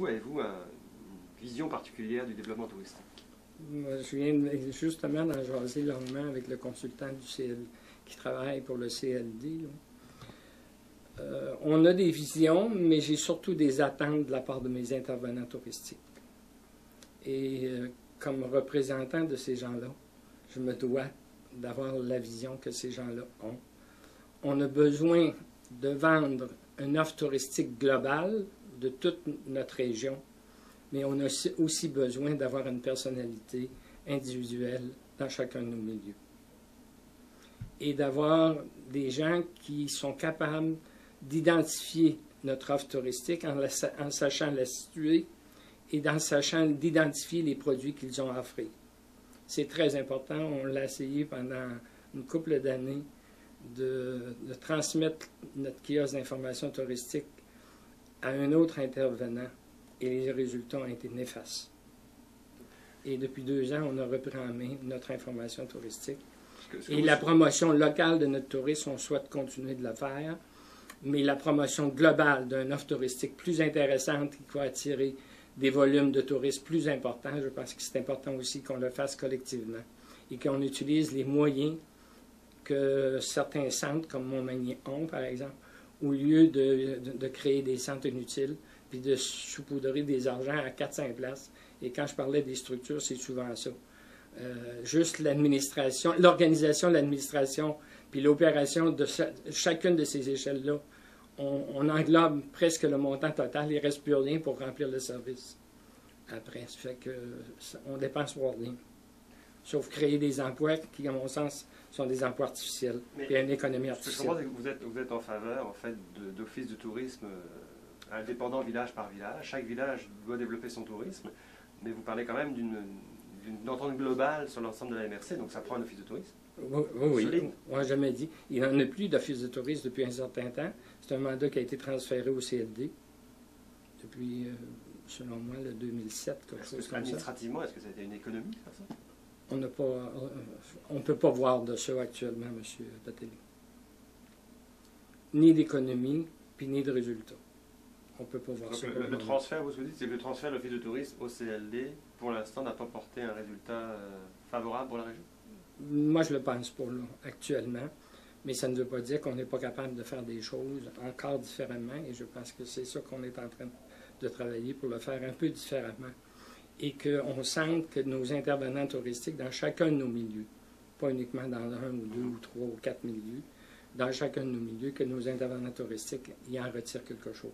vous, avez-vous une vision particulière du développement touristique? Moi, je viens justement d'en jaser longuement avec le consultant du qui travaille pour le CLD. On a des visions, mais j'ai surtout des attentes de la part de mes intervenants touristiques. Et comme représentant de ces gens-là, je me dois d'avoir la vision que ces gens-là ont. On a besoin de vendre une offre touristique globale de toute notre région, mais on a aussi besoin d'avoir une personnalité individuelle dans chacun de nos milieux. Et d'avoir des gens qui sont capables d'identifier notre offre touristique en sachant la situer et en sachant d'identifier les produits qu'ils ont à offrir. C'est très important. On l'a essayé pendant une couple d'années de transmettre notre kiosque d'information touristique à un autre intervenant et les résultats ont été néfastes. Et depuis 2 ans, on a repris en main notre information touristique. Et la promotion locale de notre tourisme, on souhaite continuer de la faire, mais la promotion globale d'une offre touristique plus intéressante qui va attirer des volumes de touristes plus importants, je pense que c'est important aussi qu'on le fasse collectivement et qu'on utilise les moyens que certains centres, comme Montmagny ont, par exemple, au lieu de créer des centres inutiles, puis de saupoudrer des argents à 4-5 places. Et quand je parlais des structures, c'est souvent ça. Juste l'administration, l'organisation, l'administration, puis l'opération de chacune de ces échelles-là, on englobe presque le montant total, il ne reste plus rien pour remplir le service. Après, ça fait qu'on dépense pour rien. Sauf créer des emplois qui, à mon sens, sont des emplois artificiels. Et une économie artificielle. Ce que je comprends, c'est que vous êtes en faveur, en fait, d'offices de tourisme indépendants village par village. Chaque village doit développer son tourisme, mais vous parlez quand même d'une entente globale sur l'ensemble de la MRC, donc ça prend un office de tourisme. Oui. On n'a jamais dit. Il n'y en a plus d'office de tourisme depuis un certain temps. C'est un mandat qui a été transféré au CLD depuis, selon moi, le 2007, quelque chose comme ça. Administrativement, est-ce que ça a été une économie, faire ça? On ne peut pas voir de ça actuellement, M. Tatelli. Ni d'économie, puis ni de résultats. On ne peut pas voir donc ça. Le transfert, vous dites, c'est que le transfert de l'office de tourisme au CLD, pour l'instant, n'a pas porté un résultat favorable pour la région? Moi, je ne le pense pas, là, actuellement. Mais ça ne veut pas dire qu'on n'est pas capable de faire des choses encore différemment. Et je pense que c'est ça qu'on est en train de travailler pour le faire un peu différemment. Et qu'on sente que nos intervenants touristiques, dans chacun de nos milieux, pas uniquement dans 1 ou 2 ou 3 ou 4 milieux, dans chacun de nos milieux, que nos intervenants touristiques y en retirent quelque chose.